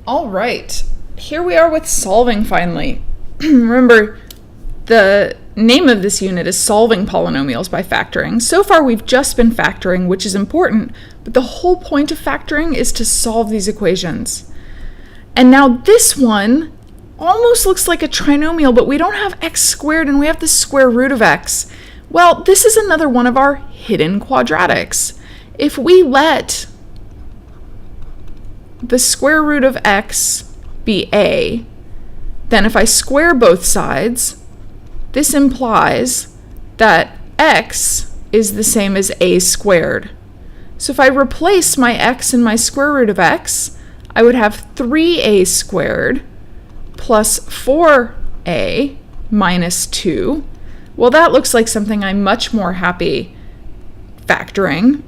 All right, here we are with solving finally. Remember, the name of this unit is solving polynomials by factoring. So far we've just been factoring, which is important, but the whole point of factoring is to solve these equations. And now this one almost looks like a trinomial, but we don't have x squared and we have the square root of x. Well, this is another one of our hidden quadratics. If we let the square root of x be a, then if I square both sides, this implies that x is the same as a squared. So if I replace my x and my square root of x, I would have 3a squared plus 4a minus 2. Well, that looks like something I'm much more happy factoring.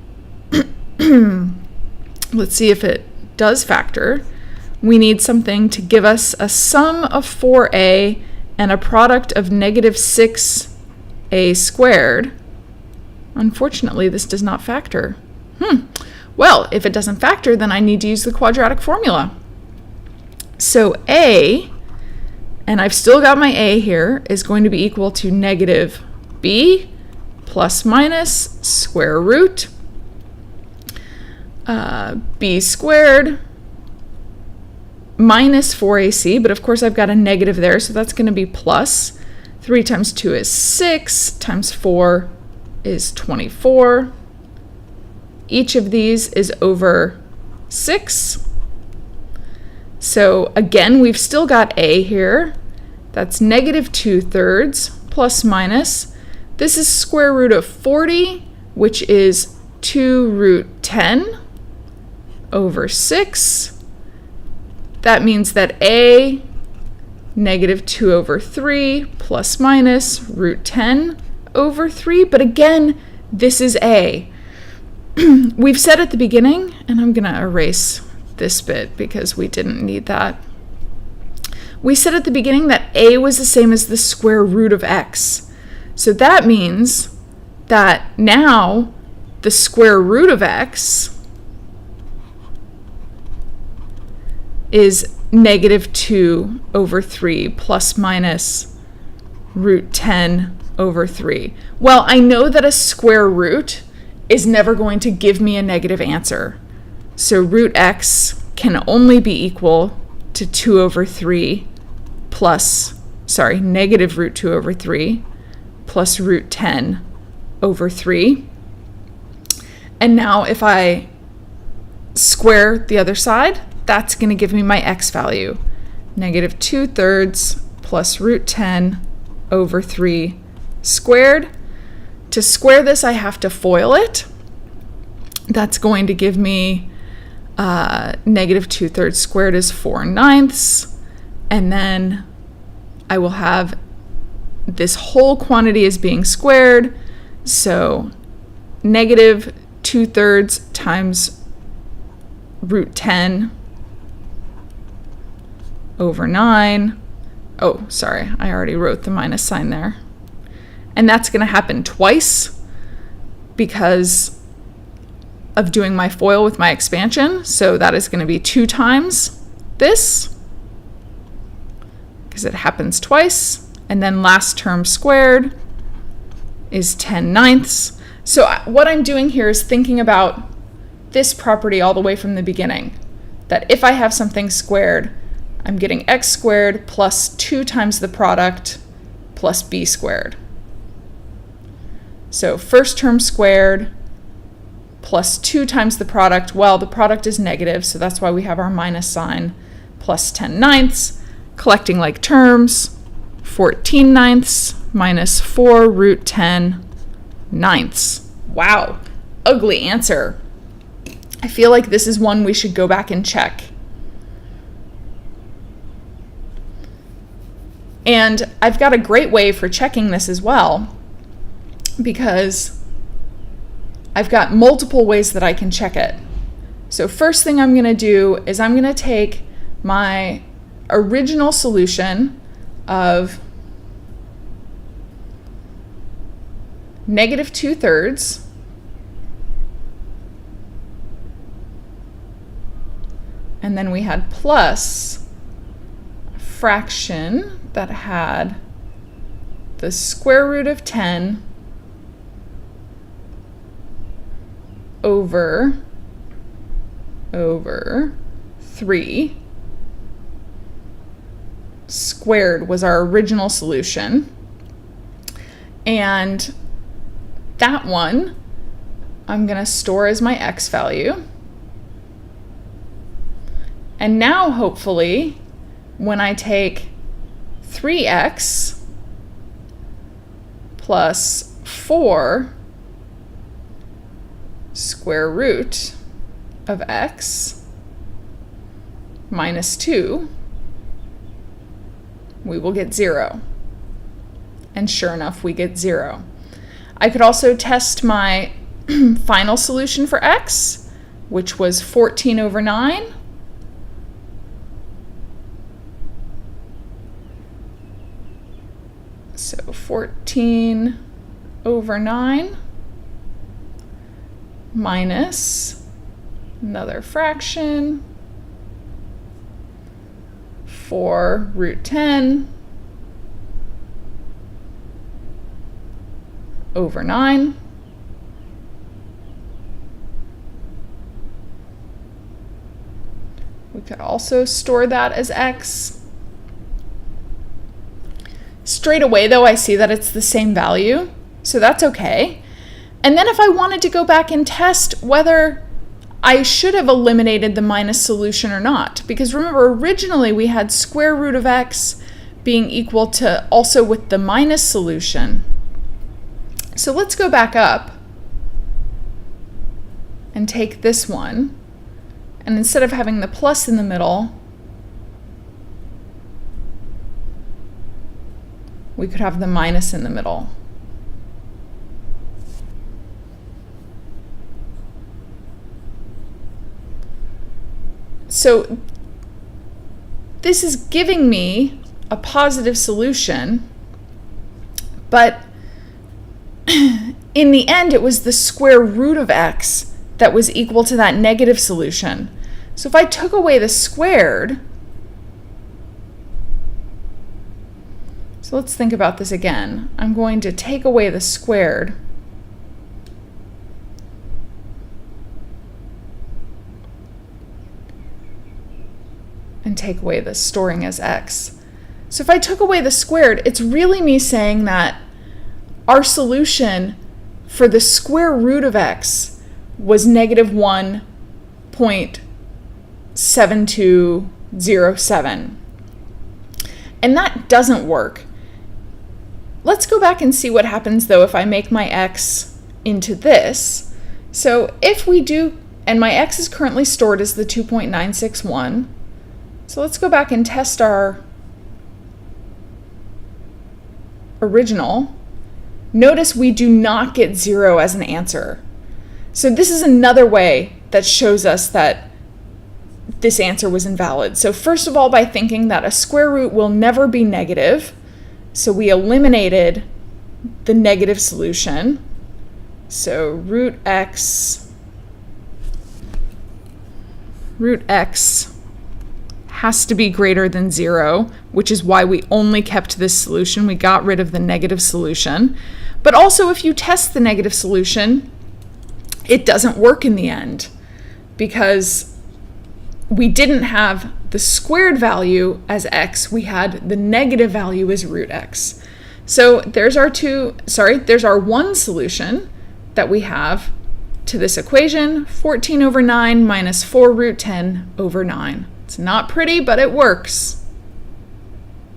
Let's see if it does factor. We need something to give us a sum of 4a and a product of negative 6a squared. Unfortunately, this does not factor. Well, if it doesn't factor, then I need to use the quadratic formula. So a, and I've still got my a here, is going to be equal to negative b plus minus square root b squared minus 4ac, but of course I've got a negative there, so that's going to be plus. 3 times 2 is 6, times 4 is 24. Each of these is over 6. So again, we've still got a here. That's negative 2/3 plus minus. This is square root of 40, which is 2 root 10 over 6. That means that a, negative 2 over 3 plus minus root 10 over 3. But again, this is a. We've said at the beginning, and I'm going to erase this bit because we didn't need that. We said at the beginning that a was the same as the square root of x. So that means that now the square root of x is negative 2 over 3 plus minus root 10 over 3. Well, I know that a square root is never going to give me a negative answer. So root x can only be equal to 2 over 3 plus, negative root 2 over 3 plus root 10 over 3. And now if I square the other side, that's going to give me my x value. Negative 2/3 plus root 10 over 3 squared. To square this, I have to FOIL it. That's going to give me negative 2/3 squared is 4/9. And then I will have this whole quantity is being squared. So negative 2/3 times root 10 over 9. Oh, sorry, I already wrote the minus sign there. And that's going to happen twice because of doing my FOIL with my expansion. So that is going to be 2 times this because it happens twice. And then last term squared is 10/9. So what I'm doing here is thinking about this property all the way from the beginning, that if I have something squared, I'm getting x squared plus 2 times the product plus b squared. So first term squared plus 2 times the product. Well, the product is negative, so that's why we have our minus sign, plus 10/9. Collecting like terms, 14/9 minus 4 root 10/9. Wow, ugly answer. I feel like this is one we should go back and check. And I've got a great way for checking this as well, because I've got multiple ways that I can check it. So first thing I'm going to do is I'm going to take my original solution of negative 2/3 and then we had plus a fraction that had the square root of 10 over 3 squared was our original solution. And that one I'm going to store as my x value. And now hopefully when I take 3x plus 4 square root of x minus 2, we will get 0. And sure enough, we get 0. I could also test my final solution for x, which was 14 over 9. So 14 over 9 minus another fraction, 4 root 10 over 9. We could also store that as x. Straight away, though, I see that it's the same value, so that's okay. And then if I wanted to go back and test whether I should have eliminated the minus solution or not, because remember, originally we had square root of x being equal to also with the minus solution. So let's go back up and take this one, and instead of having the plus in the middle, we could have the minus in the middle. So this is giving me a positive solution, but in the end it was the square root of x that was equal to that negative solution. So if I took away the squared, so let's think about this again. I'm going to take away the squared and take away the storing as x. So if I took away the squared, it's really me saying that our solution for the square root of x was negative 1.7207. And that doesn't work. Let's go back and see what happens though if I make my x into this. So if we do, and my x is currently stored as the 2.961, so let's go back and test our original. Notice we do not get 0 as an answer. So this is another way that shows us that this answer was invalid. So first of all, by thinking that a square root will never be negative, so we eliminated the negative solution. So root x has to be greater than 0, which is why we only kept this solution. We got rid of the negative solution. But also, if you test the negative solution, it doesn't work in the end because we didn't have the squared value as x, we had the negative value as root x. So there's our one solution that we have to this equation, 14 over 9 minus 4 root 10 over 9. It's not pretty, but it works.